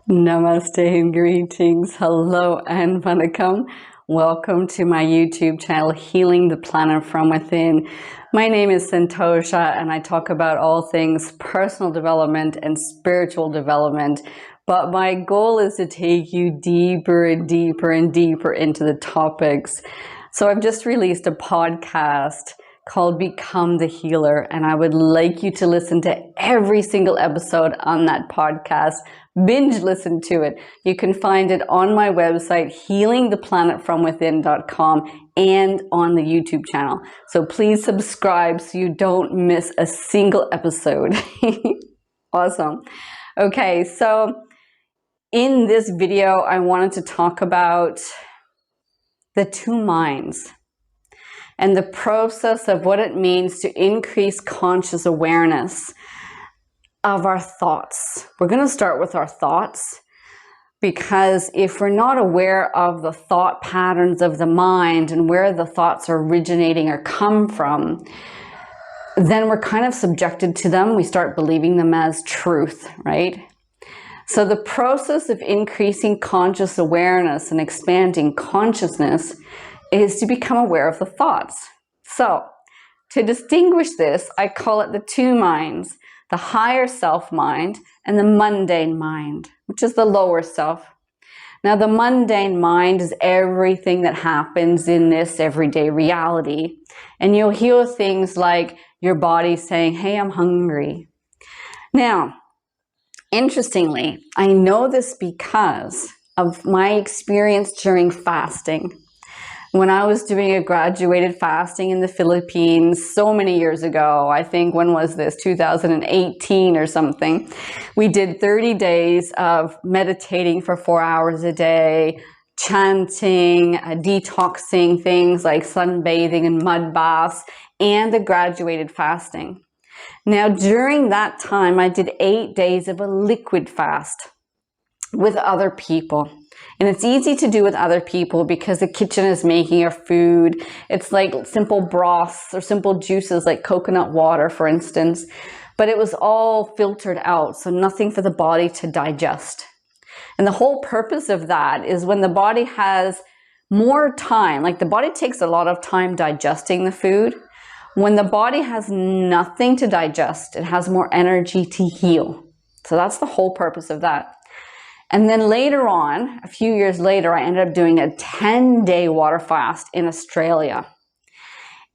Namaste and greetings. Hello and vanakkam. Welcome to my YouTube channel, Healing the Planet from Within. My name is Santosha and I talk about all things personal development and spiritual development. But my goal is to take you deeper and deeper and deeper into the topics. So I've just released a podcast called Become the Healer, and I would like you to listen to every single episode on that podcast. Binge listen to it. You can find it on my website, healingtheplanetfromwithin.com, and on the YouTube channel. So please subscribe so you don't miss a single episode. Awesome. Okay, so in this video, I wanted to talk about the two minds and the process of what it means to increase conscious awareness of our thoughts. We're going to start with our thoughts, because if we're not aware of the thought patterns of the mind and where the thoughts are originating or come from, then we're kind of subjected to them. We start believing them as truth, right? So the process of increasing conscious awareness and expanding consciousness is to become aware of the thoughts. So to distinguish this, I call it the two minds, the higher self mind and the mundane mind, which is the lower self. Now, the mundane mind is everything that happens in this everyday reality. And you'll hear things like your body saying, hey, I'm hungry. Now, interestingly, I know this because of my experience during fasting. When I was doing a graduated fasting in the Philippines so many years ago, I think, when was this, 2018 or something, we did 30 days of meditating for 4 hours a day, chanting, detoxing, things like sunbathing and mud baths, and the graduated fasting. Now, during that time, I did 8 days of a liquid fast with other people. And it's easy to do with other people because the kitchen is making your food. It's like simple broths or simple juices like coconut water, for instance. But it was all filtered out, so nothing for the body to digest. And the whole purpose of that is when the body has more time, like the body takes a lot of time digesting the food. When the body has nothing to digest, it has more energy to heal. So that's the whole purpose of that. And then later on, a few years later, I ended up doing a 10-day water fast in Australia.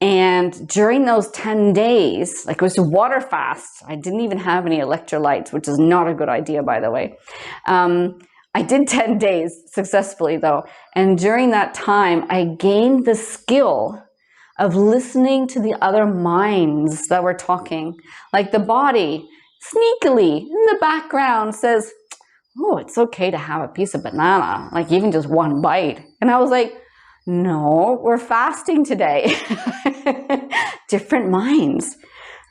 And during those 10 days, like it was a water fast, I didn't even have any electrolytes, which is not a good idea, by the way. I did 10 days successfully, though. And during that time, I gained the skill of listening to the other minds that were talking. Like the body, sneakily, in the background says, oh, it's okay to have a piece of banana, like even just one bite. And I was like, no, we're fasting today. Different minds,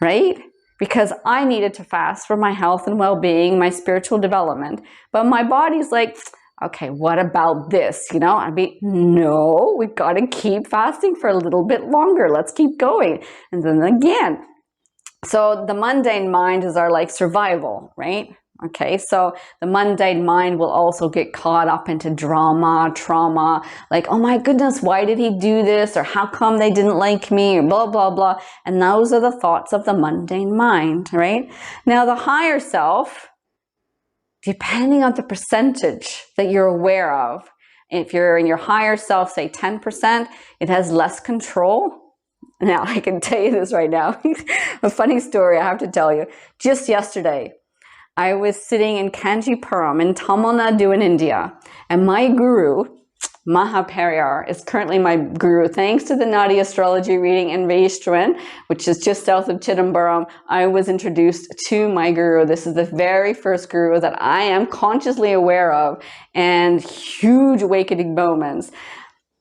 right? Because I needed to fast for my health and well-being, my spiritual development. But my body's like, okay, what about this? You know, I'd be, no, we've got to keep fasting for a little bit longer. Let's keep going. And then again. So the mundane mind is our like survival, right? Okay, so the mundane mind will also get caught up into drama, trauma, like, oh my goodness, why did he do this? Or how come they didn't like me? Or blah, blah, blah. And those are the thoughts of the mundane mind, right? Now, the higher self, depending on the percentage that you're aware of, if you're in your higher self, say 10%, it has less control. Now, I can tell you this right now. A funny story I have to tell you. Just yesterday, I was sitting in Kanchipuram in Tamil Nadu in India, and my guru, Mahaperiyar, is currently my guru. Thanks to the Nadi astrology reading in Vaishtravan, which is just south of Chidambaram, I was introduced to my guru. This is the very first guru that I am consciously aware of, and huge awakening moments.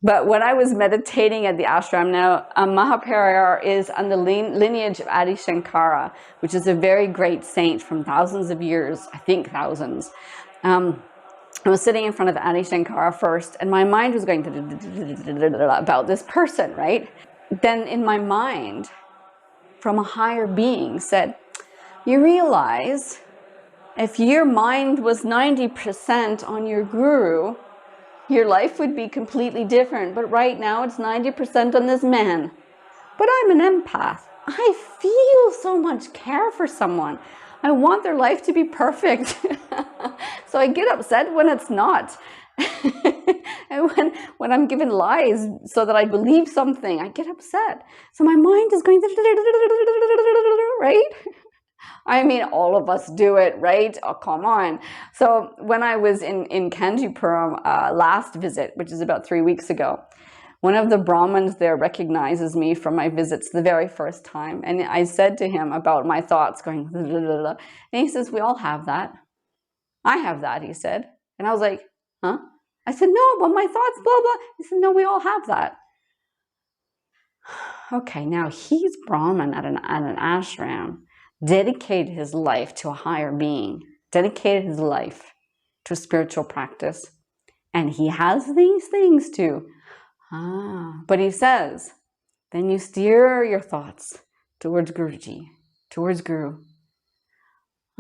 But when I was meditating at the ashram now, Mahaperiyar is on the lineage of Adi Shankara, which is a very great saint from thousands of years, I think thousands. I was sitting in front of Adi Shankara first, and my mind was going about this person, right? Then in my mind, from a higher being said, you realize If your mind was 90% on your guru, your life would be completely different. But right now it's 90% on this man. But I'm an empath. I feel so much care for someone. I want their life to be perfect. So I get upset when it's not. And when I'm given lies so that I believe something, I get upset. So my mind is going, right? I mean, all of us do it, right? Oh, come on. So when I was in Kanjipuram last visit, which is about 3 weeks ago, one of the Brahmins there recognizes me from my visits the very first time. And I said to him about my thoughts going, blah, blah, blah, blah. And he says, we all have that. I have that, he said. And I was like, huh? I said, no, but my thoughts, blah, blah. He said, no, we all have that. Okay, now he's Brahmin at an ashram, dedicated his life to a higher being, dedicated his life to spiritual practice. And he has these things too. But he says, then you steer your thoughts towards Guruji, towards Guru.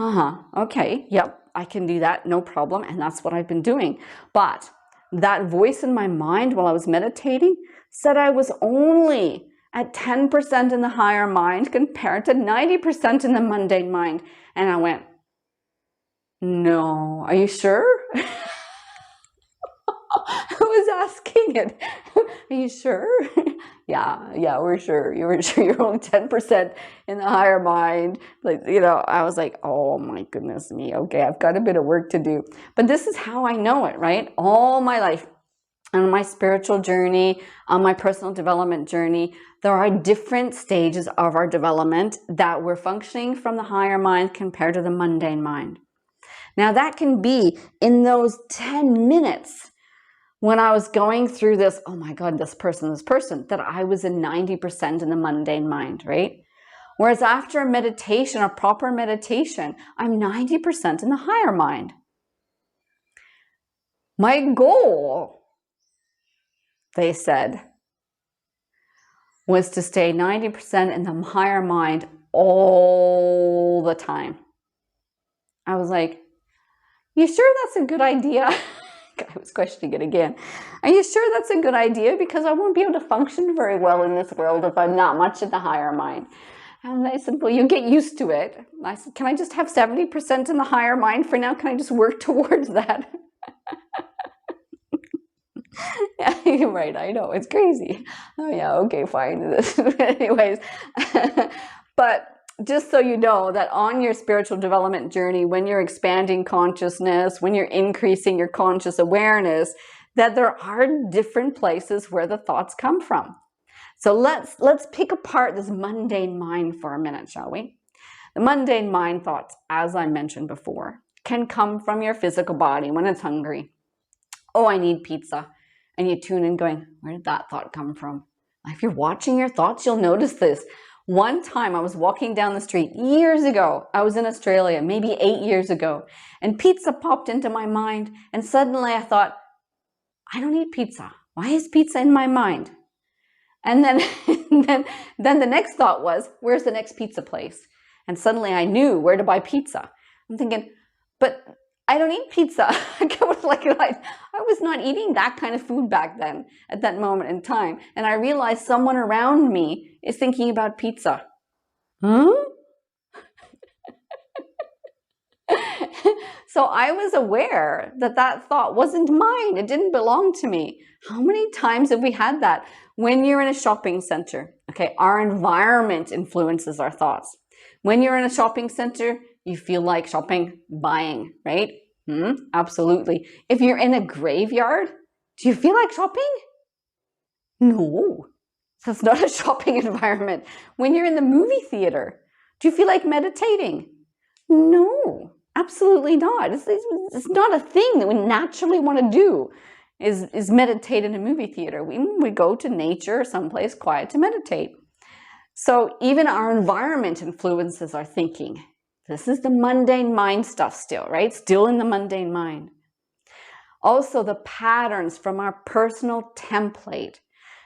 Okay, yep, I can do that, no problem. And that's what I've been doing. But that voice in my mind while I was meditating said I was only at 10% in the higher mind compared to 90% in the mundane mind. And I went, no, are you sure? I was asking it. Are you sure? Yeah, we're sure. You were sure you're only 10% in the higher mind. Like, I was like, oh my goodness me. Okay, I've got a bit of work to do. But this is how I know it, right? All my life, on my spiritual journey, on my personal development journey, there are different stages of our development that we're functioning from the higher mind compared to the mundane mind. Now that can be in those 10 minutes when I was going through this, oh my God, this person, that I was in 90% in the mundane mind, right? Whereas after a meditation, a proper meditation, I'm 90% in the higher mind. My goal, they said, was to stay 90% in the higher mind all the time. I was like, you sure that's a good idea? I was questioning it again. Are you sure that's a good idea? Because I won't be able to function very well in this world if I'm not much in the higher mind. And they said, well, you get used to it. I said, can I just have 70% in the higher mind for now? Can I just work towards that? Yeah, you're right. I know. It's crazy. Oh, yeah. Okay, fine. Anyways. But just so you know that on your spiritual development journey, when you're expanding consciousness, when you're increasing your conscious awareness, that there are different places where the thoughts come from. So let's pick apart this mundane mind for a minute, shall we? The mundane mind thoughts, as I mentioned before, can come from your physical body when it's hungry. Oh, I need pizza. And you tune in going, where did that thought come from? If you're watching your thoughts, you'll notice this. One time I was walking down the street years ago. I was in Australia, maybe 8 years ago, and pizza popped into my mind. And suddenly I thought, I don't eat pizza. Why is pizza in my mind? And then, then the next thought was, where's the next pizza place? And suddenly I knew where to buy pizza. I'm thinking, but I don't eat pizza. I was not eating that kind of food back then at that moment in time. And I realized someone around me is thinking about pizza. Huh? So I was aware that that thought wasn't mine. It didn't belong to me. How many times have we had that? When you're in a shopping center, okay, our environment influences our thoughts. When you're in a shopping center, you feel like shopping, buying, right? Absolutely. If you're in a graveyard, do you feel like shopping? No, that's not a shopping environment. When you're in the movie theater, do you feel like meditating? No, absolutely not. It's not a thing that we naturally want to do, is meditate in a movie theater. We go to nature or someplace quiet to meditate. So even our environment influences our thinking. This is the mundane mind stuff still, right? Still in the mundane mind. Also, the patterns from our personal template.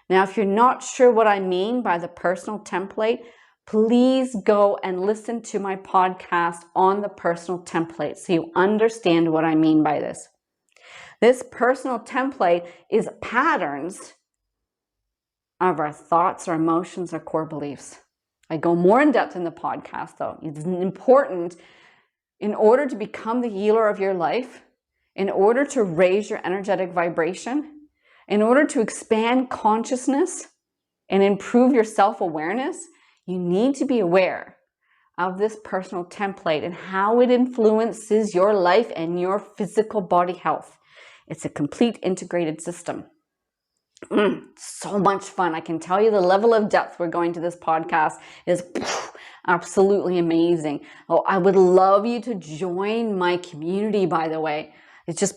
Now, if you're not sure what I mean by the personal template, please go and listen to my podcast on the personal template so you understand what I mean by this. This personal template is patterns of our thoughts, our emotions, our core beliefs. I go more in depth in the podcast, though. It's important in order to become the healer of your life, in order to raise your energetic vibration, in order to expand consciousness and improve your self-awareness, you need to be aware of this personal template and how it influences your life and your physical body health. It's a complete integrated system. So much fun. I can tell you the level of depth we're going to this podcast is absolutely amazing. Oh, I would love you to join my community, by the way. It's just,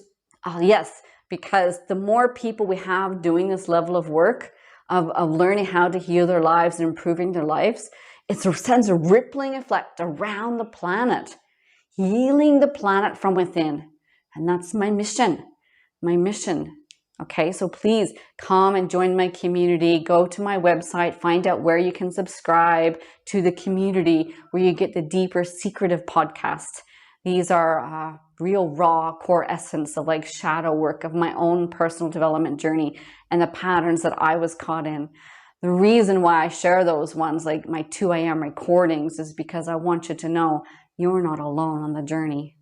yes, because the more people we have doing this level of work, of learning how to heal their lives and improving their lives, it sends a rippling effect around the planet, healing the planet from within. And that's my mission. Okay, so please come and join my community. Go to my website, find out where you can subscribe to the community where you get the deeper, secretive podcasts. These are real raw core essence of like shadow work of my own personal development journey and the patterns that I was caught in. The reason why I share those ones, like my 2 a.m. recordings, is because I want you to know you're not alone on the journey.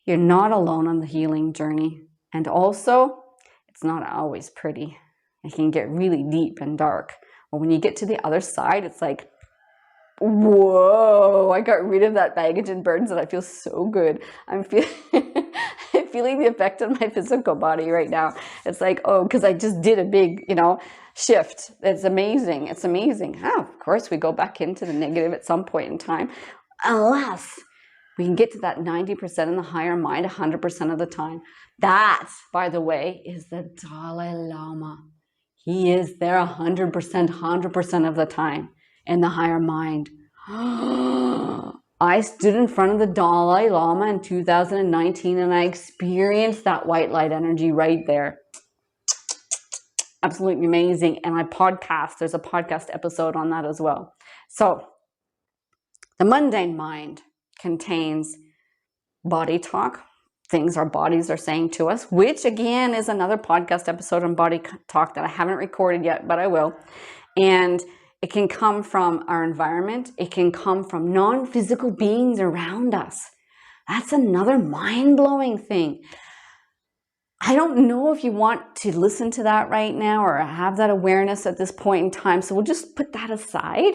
You're not alone on the healing journey. And also, it's not always pretty. It can get really deep and dark. But when you get to the other side, it's like, whoa, I got rid of that baggage and burdens and I feel so good. I'm feeling the effect on my physical body right now. It's like, oh, because I just did a big, shift. It's amazing. It's amazing. Oh, of course, we go back into the negative at some point in time, unless we can get to that 90% in the higher mind 100% of the time. That, by the way, is the Dalai Lama. He is there 100% of the time in the higher mind. I stood in front of the Dalai Lama in 2019 and I experienced that white light energy right there. Absolutely amazing. And there's a podcast episode on that as well. So the mundane mind contains body talk, things our bodies are saying to us, which again is another podcast episode on body talk that I haven't recorded yet, but I will. And it can come from our environment. It can come from non-physical beings around us. That's another mind-blowing thing. I don't know if you want to listen to that right now or have that awareness at this point in time. So we'll just put that aside,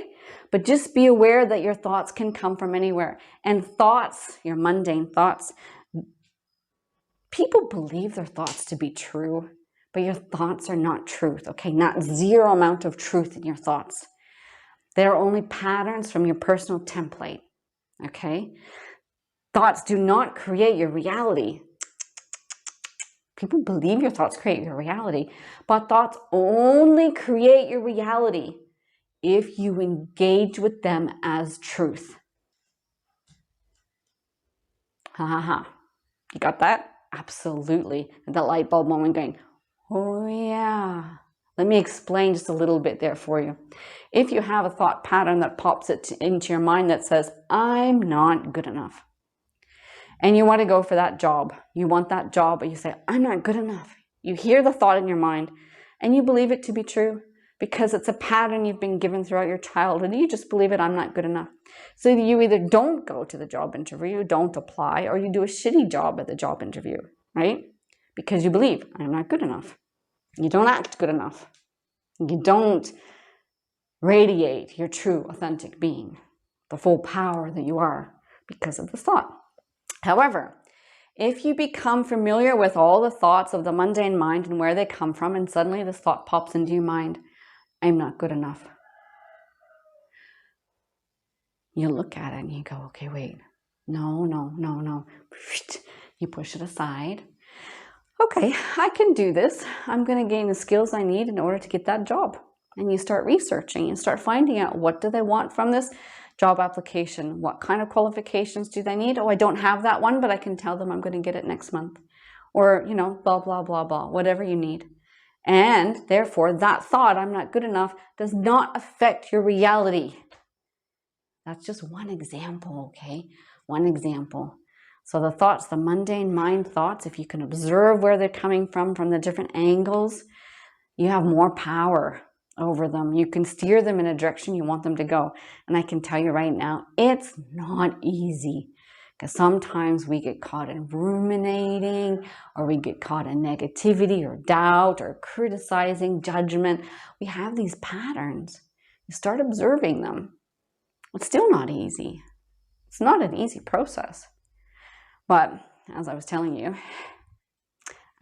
but just be aware that your thoughts can come from anywhere. And thoughts, your mundane thoughts, people believe their thoughts to be true, but your thoughts are not truth, okay? Not zero amount of truth in your thoughts. They're only patterns from your personal template, okay? Thoughts do not create your reality. People believe your thoughts create your reality, but thoughts only create your reality if you engage with them as truth. Ha ha ha. You got that? Absolutely. And that light bulb moment going, oh yeah. Let me explain just a little bit there for you. If you have a thought pattern that pops into your mind that says, I'm not good enough, and you want to go for that job, you want that job, but you say, I'm not good enough. You hear the thought in your mind and you believe it to be true because it's a pattern you've been given throughout your childhood. You just believe it, I'm not good enough. So you either don't go to the job interview, don't apply, or you do a shitty job at the job interview, right? Because you believe, I'm not good enough. You don't act good enough. You don't radiate your true, authentic being, the full power that you are because of the thought. However, if you become familiar with all the thoughts of the mundane mind and where they come from, and suddenly this thought pops into your mind, I'm not good enough. You look at it and you go, okay, wait, no. You push it aside. Okay, I can do this. I'm going to gain the skills I need in order to get that job. And you start researching and start finding out, what do they want from this job application? What kind of qualifications do they need? Oh, I don't have that one, but I can tell them I'm going to get it next month. Or, blah, blah, blah, blah, whatever you need. And therefore, that thought, I'm not good enough, does not affect your reality. That's just one example, okay? One example. So the thoughts, the mundane mind thoughts, if you can observe where they're coming from the different angles, you have more power over them. You can steer them in a direction you want them to go. And I can tell you right now, it's not easy. Because sometimes we get caught in ruminating, or we get caught in negativity or doubt or criticizing, judgment. We have these patterns. You start observing them. It's still not easy. It's not an easy process. But as I was telling you,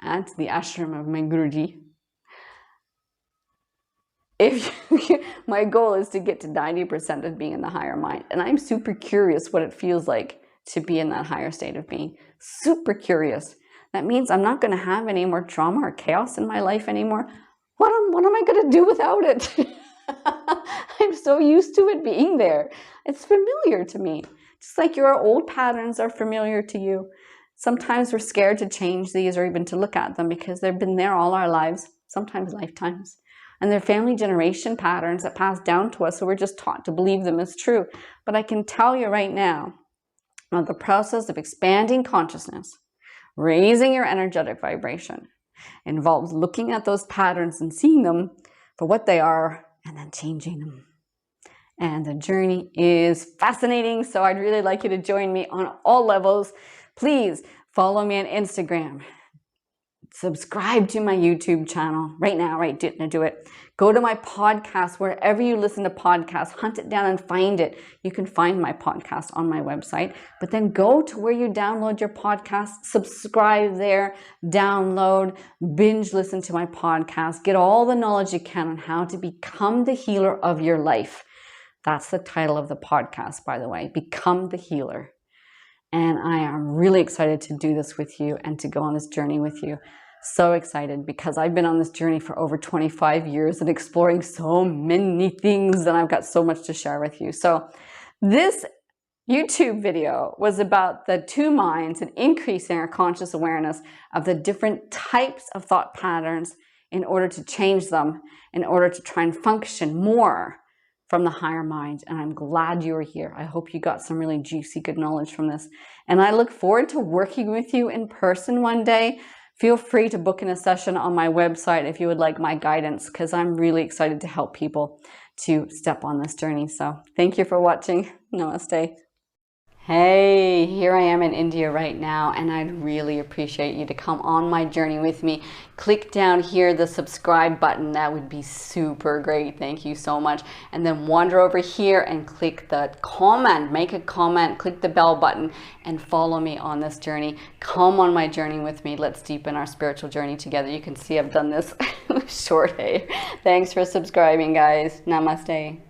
at the ashram of my Guruji, my goal is to get to 90% of being in the higher mind. And I'm super curious what it feels like to be in that higher state of being. Super curious. That means I'm not going to have any more trauma or chaos in my life anymore. What am I going to do without it? I'm so used to it being there. It's familiar to me. Just like your old patterns are familiar to you. Sometimes we're scared to change these or even to look at them because they've been there all our lives, sometimes lifetimes. And they're family generation patterns that pass down to us, so we're just taught to believe them as true. But I can tell you right now, the process of expanding consciousness, raising your energetic vibration, involves looking at those patterns and seeing them for what they are and then changing them. And the journey is fascinating, so I'd really like you to join me on all levels. Please follow me on Instagram. Subscribe to my YouTube channel right now, right? Do it. Go to my podcast, wherever you listen to podcasts, hunt it down and find it. You can find my podcast on my website, but then go to where you download your podcast, subscribe there, download, binge listen to my podcast, get all the knowledge you can on how to become the healer of your life. That's the title of the podcast, by the way, Become the Healer. And I am really excited to do this with you and to go on this journey with you. So excited because I've been on this journey for over 25 years and exploring so many things, and I've got so much to share with you. So this YouTube video was about the two minds and increasing our conscious awareness of the different types of thought patterns in order to change them, in order to try and function more from the higher mind. And I'm glad you were here. I hope you got some really juicy, good knowledge from this. And I look forward to working with you in person one day. Feel free to book in a session on my website if you would like my guidance, because I'm really excited to help people to step on this journey. So thank you for watching. Namaste. Hey, here I am in India right now, and I'd really appreciate you to come on my journey with me. Click down here, the subscribe button. That would be super great. Thank you so much. And then wander over here and click the comment. Make a comment, click the bell button, and follow me on this journey. Come on my journey with me. Let's deepen our spiritual journey together. You can see I've done this short hair. Thanks for subscribing, guys. Namaste.